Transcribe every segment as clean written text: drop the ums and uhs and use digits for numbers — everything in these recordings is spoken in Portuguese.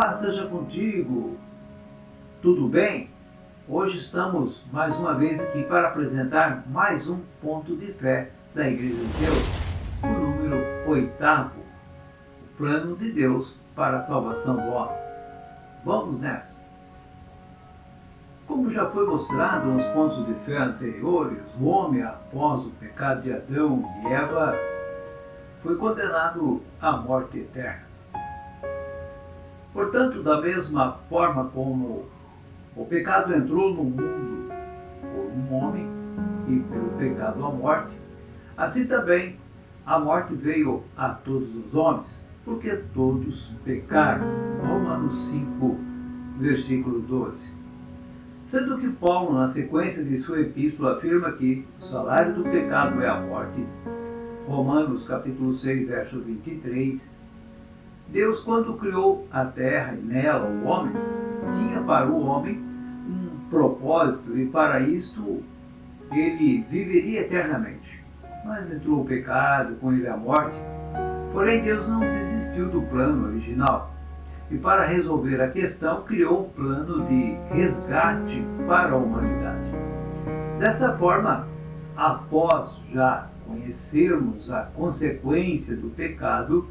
Paz seja contigo. Tudo bem? Hoje estamos mais uma vez aqui para apresentar mais um ponto de fé da Igreja de Deus, o número 8º, o plano de Deus para a salvação do homem. Vamos nessa! Como já foi mostrado nos pontos de fé anteriores, o homem, após o pecado de Adão e Eva, foi condenado à morte eterna. Portanto, da mesma forma como o pecado entrou no mundo por um homem e pelo pecado a morte, assim também a morte veio a todos os homens, porque todos pecaram. Romanos 5, versículo 12. Sendo que Paulo, na sequência de sua epístola, afirma que o salário do pecado é a morte, Romanos capítulo 6, verso 23, Deus, quando criou a terra e nela o homem, tinha para o homem um propósito e para isto ele viveria eternamente. Mas entrou o pecado, com ele a morte, porém Deus não desistiu do plano original. E para resolver a questão, criou um plano de resgate para a humanidade. Dessa forma, após já conhecermos a consequência do pecado,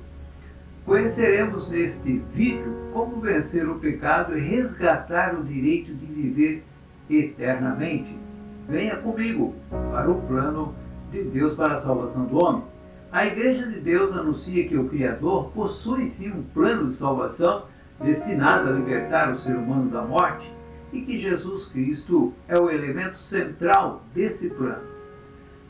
conheceremos neste vídeo como vencer o pecado e resgatar o direito de viver eternamente. Venha comigo para o plano de Deus para a salvação do homem. A Igreja de Deus anuncia que o Criador possui sim um plano de salvação destinado a libertar o ser humano da morte e que Jesus Cristo é o elemento central desse plano.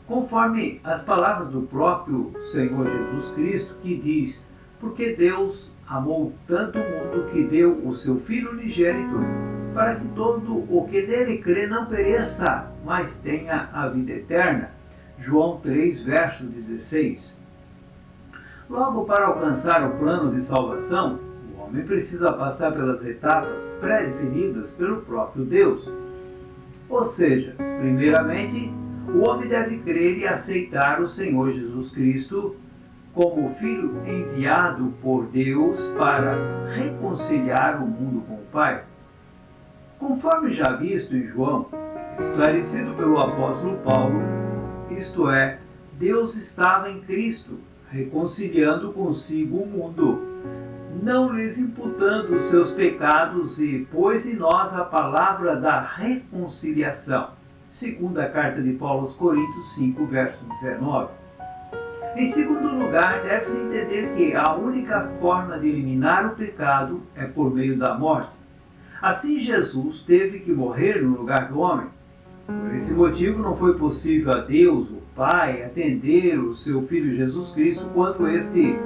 Conforme as palavras do próprio Senhor Jesus Cristo, que diz: porque Deus amou tanto o mundo que deu o seu Filho unigênito, para que todo o que nele crê não pereça, mas tenha a vida eterna. João 3, verso 16. Logo, para alcançar o plano de salvação, o homem precisa passar pelas etapas pré-definidas pelo próprio Deus. Ou seja, primeiramente, o homem deve crer e aceitar o Senhor Jesus Cristo como o Filho enviado por Deus para reconciliar o mundo com o Pai. Conforme já visto em João, esclarecido pelo apóstolo Paulo, isto é, Deus estava em Cristo, reconciliando consigo o mundo, não lhes imputando os seus pecados e pôs em nós a palavra da reconciliação. Segunda carta de Paulo aos Coríntios 5, verso 19. Em segundo lugar, deve-se entender que a única forma de eliminar o pecado é por meio da morte. Assim, Jesus teve que morrer no lugar do homem. Por esse motivo, não foi possível a Deus, o Pai, atender o seu Filho Jesus Cristo quando este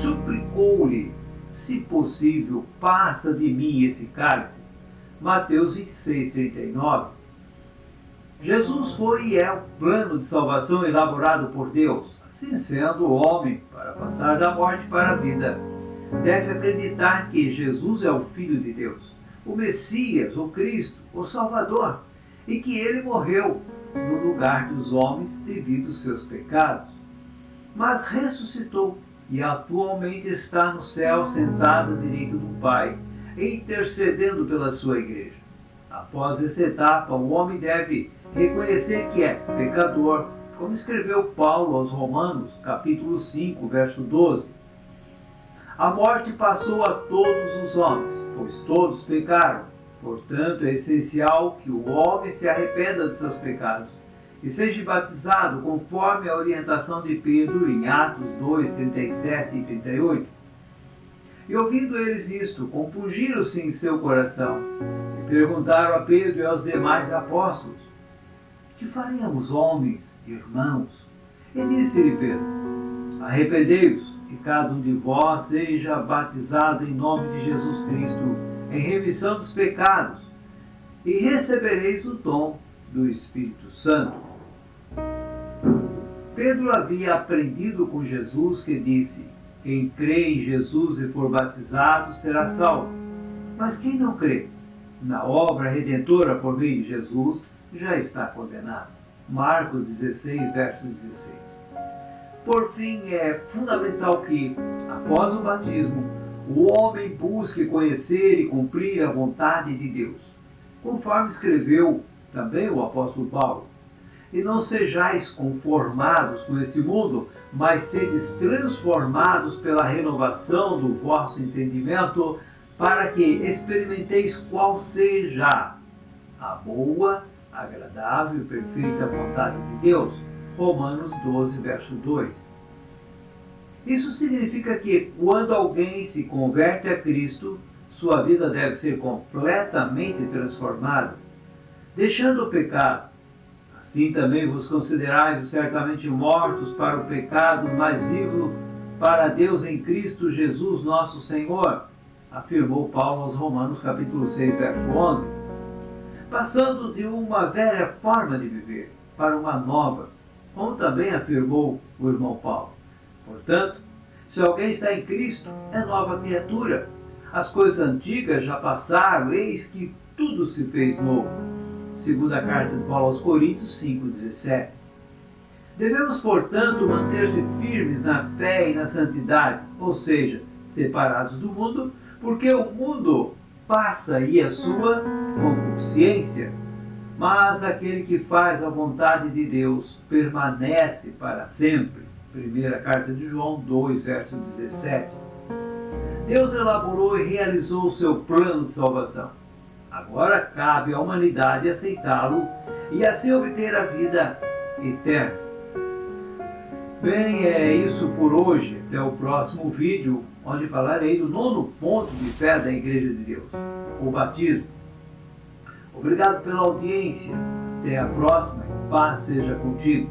suplicou-lhe: se possível, passa de mim esse cálice. Mateus 26, 39. Jesus foi e é o plano de salvação elaborado por Deus. Assim sendo, o homem, para passar da morte para a vida, deve acreditar que Jesus é o Filho de Deus, o Messias, o Cristo, o Salvador, e que ele morreu no lugar dos homens devido aos seus pecados, mas ressuscitou e atualmente está no céu sentado à direita do Pai, intercedendo pela sua igreja. Após essa etapa, o homem deve reconhecer que é pecador, como escreveu Paulo aos Romanos, capítulo 5, verso 12. A morte passou a todos os homens, pois todos pecaram. Portanto, é essencial que o homem se arrependa de seus pecados e seja batizado conforme a orientação de Pedro em Atos 2, 37 e 38. E ouvindo eles isto, compungiram-se em seu coração e perguntaram a Pedro e aos demais apóstolos: que faremos, homens, irmãos? E disse-lhe Pedro: arrependei-vos e cada um de vós seja batizado em nome de Jesus Cristo em remissão dos pecados, e recebereis o dom do Espírito Santo. Pedro havia aprendido com Jesus, que disse: quem crê em Jesus e for batizado será salvo. Mas quem não crê na obra redentora por meio de Jesus já está condenado. Marcos 16, verso 16. Por fim, é fundamental que, após o batismo, o homem busque conhecer e cumprir a vontade de Deus, conforme escreveu também o apóstolo Paulo. E não sejais conformados com esse mundo, mas sedes transformados pela renovação do vosso entendimento, para que experimenteis qual seja a boa, agradável e perfeita vontade de Deus. Romanos 12, verso 2. Isso significa que quando alguém se converte a Cristo, sua vida deve ser completamente transformada, deixando o pecado. Assim também vos considerais certamente mortos para o pecado, mas vivos para Deus em Cristo Jesus nosso Senhor, afirmou Paulo aos Romanos capítulo 6, verso 11. Passando de uma velha forma de viver para uma nova, como também afirmou o irmão Paulo. Portanto, se alguém está em Cristo, é nova criatura. As coisas antigas já passaram, eis que tudo se fez novo. Segunda carta de Paulo aos Coríntios 5,17. Devemos, portanto, manter-se firmes na fé e na santidade, ou seja, separados do mundo, porque o mundo passa e a sua concupiscência, mas aquele que faz a vontade de Deus permanece para sempre. Primeira carta de João 2, verso 17. Deus elaborou e realizou o seu plano de salvação. Agora cabe à humanidade aceitá-lo e assim obter a vida eterna. Bem, é isso por hoje. Até o próximo vídeo, onde falarei do 9º ponto de fé da Igreja de Deus, o batismo. Obrigado pela audiência. Até a próxima e paz seja contigo.